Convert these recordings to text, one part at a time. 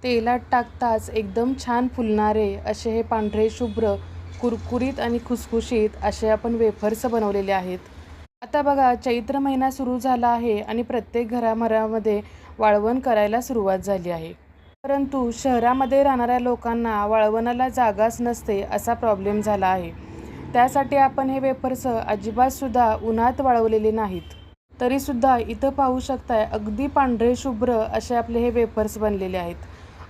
तेलात टाकताच एकदम छान फुलणारे असे हे पांढरे शुभ्र कुरकुरीत आणि खुसखुशीत असे आपण वेफर्स बनवलेले आहेत. आता बघा चैत्र महिना सुरू झाला आहे आणि प्रत्येक घराघरामध्ये वाळवण करायला सुरुवात झाली आहे. परंतु शहरामध्ये राहणाऱ्या लोकांना वाळवणाला जागाच नसते असा प्रॉब्लेम झाला आहे. त्यासाठी आपण हे वेफर्स अजिबातसुद्धा उन्हात वाळवलेले नाहीत. तरीसुद्धा इथं पाहू शकताय अगदी पांढरे शुभ्र असे आपले हे वेफर्स बनलेले आहेत.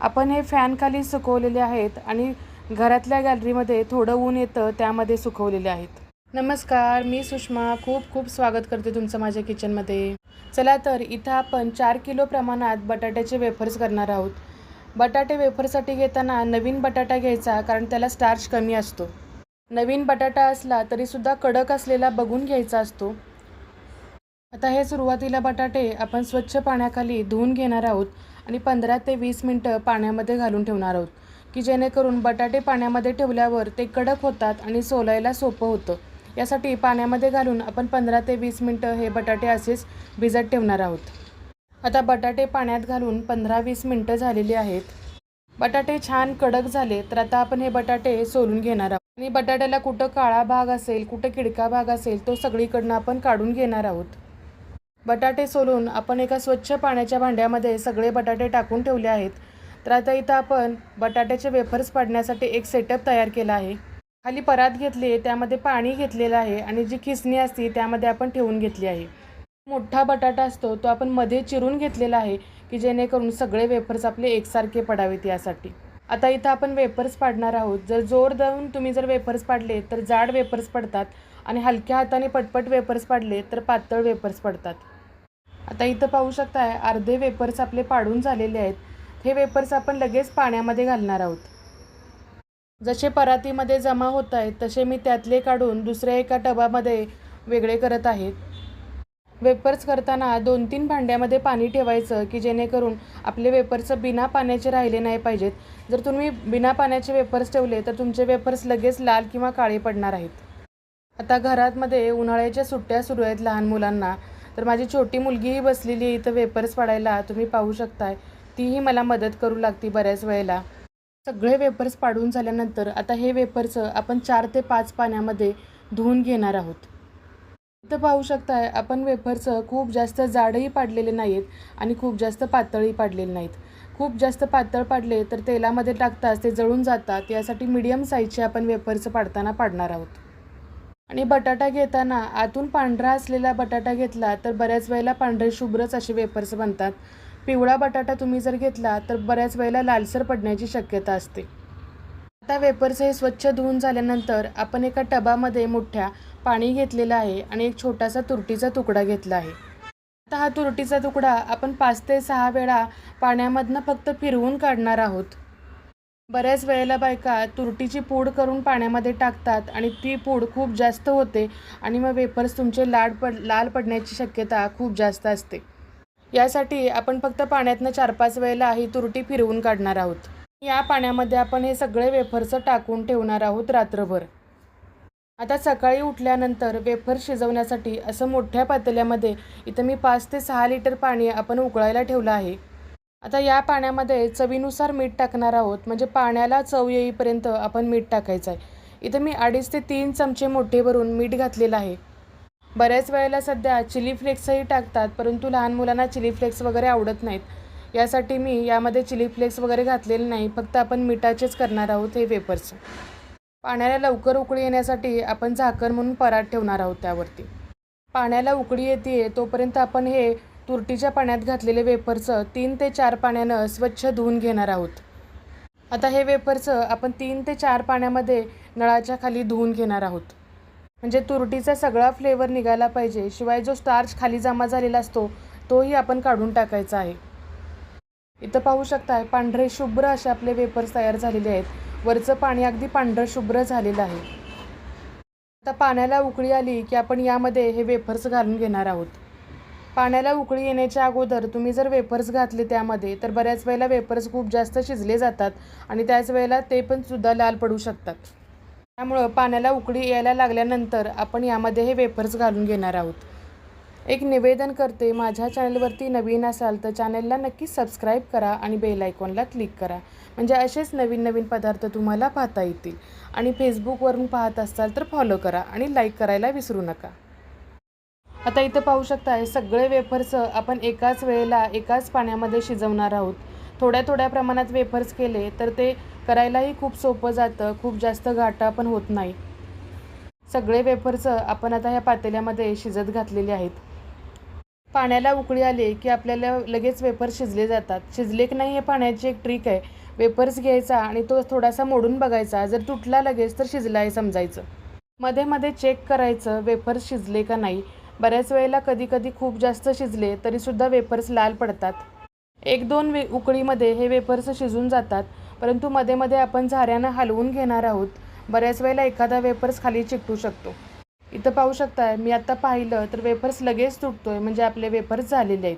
आपण हे फॅनखाली सुकवलेले आहेत आणि घरातल्या गॅलरीमध्ये थोडं ऊन येतं त्यामध्ये सुकवलेले आहेत. नमस्कार, मी सुषमा खूप खूप स्वागत करते तुमचं माझ्या किचनमध्ये. चला तर इथं आपण 4 किलो प्रमाणात बटाट्याचे वेफर्स करणार आहोत. बटाटे वेफरसाठी घेताना नवीन बटाटा घ्यायचा कारण त्याला स्टार्च कमी असतो. नवीन बटाटा असला तरीसुद्धा कडक असलेला बघून घ्यायचा असतो. आता हे सुरुवातीला बटाटे आपण स्वच्छ पाण्याखाली धुवून घेणार आहोत आणि 15 ते 20 मिनटं पाण्यामध्ये घालून ठेवणार आहोत की जेणेकरून बटाटे पाण्यामध्ये ठेवल्यावर ते कडक होतात आणि सोलायला सोपं होतं. यासाठी पाण्यामध्ये घालून आपण 15 ते 20 मिनटं हे बटाटे असेच भिजत ठेवणार आहोत. आता बटाटे पाण्यात घालून 15-20 मिनटं झालेली आहेत. बटाटे छान कडक झाले तर आता आपण हे बटाटे सोलून घेणार आहोत आणि बटाट्याला कुठं काळा भाग असेल, कुठं किडका भाग असेल तो सगळीकडनं आपण काढून घेणार आहोत. बटाटे सोलून आपण एका स्वच्छ पाण्याच्या भांड्यामध्ये सगळे बटाटे टाकून ठेवले आहेत. तर आता इथं आपण बटाट्याचे वेफर्स पाडण्यासाठी एक सेटअप तयार केला आहे. खाली परात घेतली आहे, त्यामध्ये पाणी घेतलेलं आहे आणि जी खिसणी असते त्यामध्ये आपण ठेवून घेतली आहे. मोठा बटाटा असतो तो आपण मध्ये चिरून घेतलेला आहे की जेणेकरून सगळे वेफर्स आपले एकसारखे पडावेत यासाठी. आता इथं आपण वेफर्स पाडणार आहोत. जर जोर देऊन तुम्ही जर वेफर्स पाडले तर जाड वेफर्स पडतात आणि हलक्या हाताने पटपट वेफर्स पाडले तर पातळ वेफर्स पडतात. आता इथं पाहू शकताय अर्धे वेफर्स आपले पाडून झालेले आहेत. हे वेफर्स आपण लगेच पाण्यामध्ये घालणार आहोत. जसे परातीमध्ये जमा होत आहेत तसे मी त्यातले काढून दुसऱ्या एका टबामध्ये वेगळे करत आहेत. वेफर्स करताना 2-3 भांड्यामध्ये पाणी ठेवायचं की जेणेकरून आपले वेफर्स बिना पाण्याचे राहिले नाही पाहिजेत. जर तुम्ही बिना पाण्याचे वेफर्स ठेवले तर तुमचे वेफर्स लगेच लाल किंवा काळे पडणार आहेत. आता घरामध्ये उन्हाळ्याच्या सुट्ट्या सुरू आहेत लहान मुलांना. तर माझी छोटी मुलगीही बसलेली आहे इथं वेफर्स पाडायला. तुम्ही पाहू शकताय तीही मला मदत करू लागते बऱ्याच वेळेला. सगळे वेफर्स पाडून झाल्यानंतर आता हे वेफर्स आपण 4 ते 5 पाण्यामध्ये धुवून घेणार आहोत. इथं पाहू शकताय आपण वेफर्स खूप जास्त जाडही पाडलेले नाहीत आणि खूप जास्त पातळही पाडलेले नाहीत. खूप जास्त पातळ पाडले तर तेलामध्ये टाकताच ते जळून जातात. यासाठी मीडियम साईजचे आपण वेफर्स पाडताना पाडणार आहोत. आणि बटाटा घेताना आतून पांढरा असलेला बटाटा घेतला तर बऱ्याच वेळेला पांढरे शुभ्रच असे वेफर्स बनतात. पिवळा बटाटा तुम्ही जर घेतला तर बऱ्याच वेळेला लालसर पडण्याची शक्यता असते. आता वेफर्स हे स्वच्छ धुवून झाल्यानंतर आपण एका टबामध्ये मोठ्या पाणी घेतलेलं आहे आणि एक छोटासा तुरटीचा तुकडा घेतला आहे. आता हा तुरटीचा तुकडा आपण 5 ते 6 वेळा पाण्यामधनं फक्त फिरवून काढणार आहोत. बऱ्याच वेळेला बायका तुरटीची पूड करून पाण्यामध्ये टाकतात आणि ती पूड खूप जास्त होते आणि मग वेफर्स तुमचे लाल पडण्याची शक्यता खूप जास्त असते. यासाठी आपण फक्त पाण्यातनं 4-5 वेळेला ही तुरटी फिरवून काढणार आहोत. या पाण्यामध्ये आपण हे सगळे वेफर्स टाकून ठेवणार आहोत रात्रभर. आता सकाळी उठल्यानंतर वेफर्स शिजवण्यासाठी असं मोठ्या पातेल्यामध्ये इथं मी 5 ते 6 लिटर पाणी आपण उकळायला ठेवलं आहे. आता या पाण्यामध्ये चवीनुसार मीठ टाकणार आहोत. म्हणजे पाण्याला चव येईपर्यंत आपण मीठ टाकायचं आहे. इथं मी 2.5 ते 3 चमचे मोठे भरून मीठ घातलेलं आहे. बऱ्याच वेळेला सध्या चिली फ्लेक्सही टाकतात परंतु लहान मुलांना चिली फ्लेक्स वगैरे आवडत नाहीत. यासाठी मी यामध्ये चिली फ्लेक्स वगैरे घातलेले नाही. फक्त आपण मिठाचेच करणार आहोत हे वेफर्स. पाण्याला लवकर उकळी येण्यासाठी आपण झाकण म्हणून परात ठेवणार आहोत त्यावरती. पाण्याला उकळी येते तोपर्यंत आपण हे तुरटीच्या पाण्यात घातलेले वेफर्स 3 ते 4 पाण्यानं स्वच्छ धुवून घेणार आहोत. आता हे वेफर्स आपण 3 ते 4 पाण्यामध्ये नळाच्या खाली धुवून घेणार आहोत. म्हणजे तुरटीचा सगळा फ्लेवर निघायला पाहिजे. शिवाय जो स्टार्च खाली जमा झालेला असतो तोही आपण काढून टाकायचा आहे. इथं पाहू शकताय पांढरे शुभ्र असे आपले वेफर्स तयार झालेले आहेत. वरचं पाणी अगदी पांढरं शुभ्र झालेलं आहे. आता पाण्याला उकळी आली की आपण यामध्ये हे वेफर्स घालून घेणार आहोत. पाण्याला उकळी येण्याच्या अगोदर तुम्ही जर वेफर्स घातले त्यामध्ये तर बऱ्याच वेळेला वेफर्स खूप जास्त शिजले जातात आणि त्याच वेळेला ते पण सुद्धा लाल पडू शकतात. त्यामुळं पाण्याला उकळी यायला लागल्यानंतर आपण यामध्ये हे वेफर्स घालून घेणार आहोत. एक निवेदन करते, माझ्या चॅनलवरती नवीन असाल तर चॅनलला नक्कीच सबस्क्राईब करा आणि बेल आयकॉनला क्लिक करा, म्हणजे असेच नवीन नवीन पदार्थ तुम्हाला पाहता येतील. आणि फेसबुकवरून पाहत असाल तर फॉलो करा आणि लाईक करायला विसरू नका. आता इथं पाहू शकता, हे सगळे वेफर्स आपण एकाच वेळेला एकाच पाण्यामध्ये शिजवणार आहोत. थोड्या थोड्या प्रमाणात वेफर्स केले तर ते करायलाही खूप सोपं जातं, खूप जास्त गाठा पण होत नाही. सगळे वेफर्स आपण आता ह्या पातेल्यामध्ये शिजत घातलेले आहेत. पाण्याला उकळी आली की आपल्याला लगेच वेफर्स शिजले जातात. शिजले की नाही हे पाण्याची एक ट्रिक आहे. वेफर्स घ्यायचा आणि तो थोडासा मोडून बघायचा, जर तुटला लगेच तर शिजला आहे समजायचं. मध्ये मध्ये चेक करायचं वेफर्स शिजले का नाही. बऱ्याच वेळेला कधी कधी खूप जास्त शिजले तरीसुद्धा वेफर्स लाल पडतात. एक दोन उकळीमध्ये हे वेफर्स शिजून जातात, परंतु मध्ये मध्ये आपण झाऱ्यानं हलवून घेणार आहोत. बऱ्याच वेळेला एखादा वेफर्स खाली चिकटू शकतो. इथं पाहू शकताय, मी आता पाहिलं तर वेफर्स लगेच तुटतोय, म्हणजे आपले वेफर्स झालेले आहेत.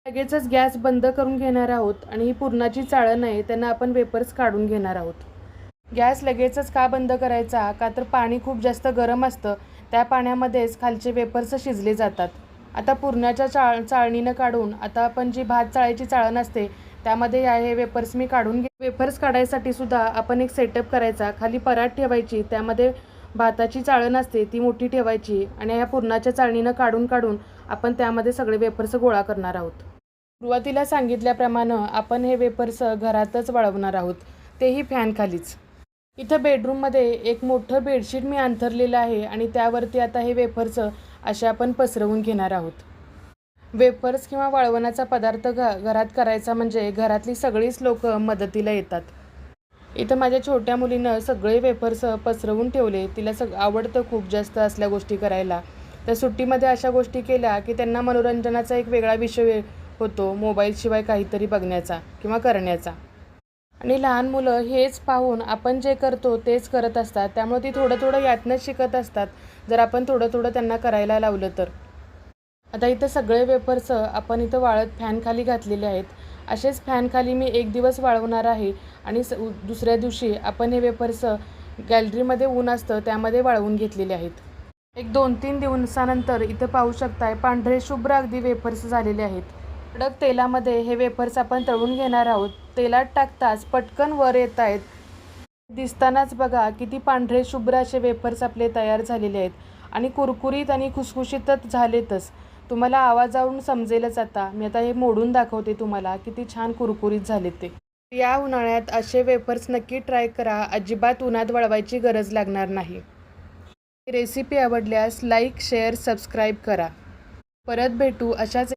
लगेचच गॅस बंद करून घेणार आहोत आणि ही पुरणाची चाळण आहे, त्यांना आपण वेफर्स काढून घेणार आहोत. गॅस लगेचच का बंद करायचा, का तर पाणी खूप जास्त गरम असतं, त्या पाण्यामध्येच खालचे वेफर्स शिजले जातात. आता पुरणाच्या चाळणीनं काढून आता आपण जी भात चाळायची चाळण असते त्यामध्ये हे वेफर्स मी काढून वेफर्स काढायसाठी सुद्धा आपण एक सेटअप करायचा. खाली परात ठेवायची, त्यामध्ये भाताची चाळण असते ती मोठी ठेवायची आणि ह्या पुरणाच्या चाळणीनं काढून काढून आपण त्यामध्ये सगळे वेफर्स गोळा करणार आहोत. सुरुवातीला सांगितल्याप्रमाणे आपण हे वेफर्स घरातच वाळवणार आहोत, तेही फॅनखालीच. इथं बेडरूममध्ये एक मोठं बेडशीट मी अंथरलेलं आहे आणि त्यावरती आता हे वेफर्स असे आपण पसरवून घेणार आहोत. वेफर्स किंवा वाळवणाचा पदार्थ घरात करायचा म्हणजे घरातली सगळीच लोक मदतीला येतात. इथं माझ्या छोट्या मुलीनं सगळे वेफर्स पसरवून ठेवले. तिला आवडतं खूप जास्त असल्या गोष्टी करायला. तर सुट्टीमध्ये अशा गोष्टी केल्या की त्यांना मनोरंजनाचा एक वेगळा विषय होतो, मोबाईलशिवाय काहीतरी बघण्याचा किंवा करण्याचा. आणि लहान मुलं हेच पाहून आपण जे करतो तेच करत असतात, त्यामुळे ती थोडं थोडं यातनंच शिकत असतात, जर आपण थोडं थोडं त्यांना करायला लावलं तर. आता इथं सगळे वेफर्स आपण इथं वाळत फॅनखाली घातलेले आहेत. असेच फॅनखाली मी एक दिवस वाळवणार आहे आणि दुसऱ्या दिवशी आपण हे वेफर्स गॅलरीमध्ये ऊन असतं त्यामध्ये वाळवून घेतलेले आहेत. एक 2-3 दिवसानंतर इथं पाहू शकताय, पांढरे शुभ्र अगदी वेफर्स झालेले आहेत. कडक तेलामध्ये हे वेफर्स आपण तळून घेणार आहोत. तेलात टाकताच पटकन वर येत आहेत. दिसतानाच बघा किती पांढरे शुभ्र असे वेफर्स आपले तयार झालेले आहेत आणि कुरकुरीत आणि खुसखुशीतच झालेतच. तुम्हाला आवाजावरून समजेलच. आता मी हे मोडून दाखवते तुम्हाला, किती छान कुरकुरीत झाले ते. या उन्हाळ्यात असे वेफर्स नक्की ट्राय करा, अजिबात उन्हात वळवायची गरज लागणार नाही. रेसिपी आवडल्यास लाईक, शेअर, सबस्क्राईब करा. परत भेटू अशाच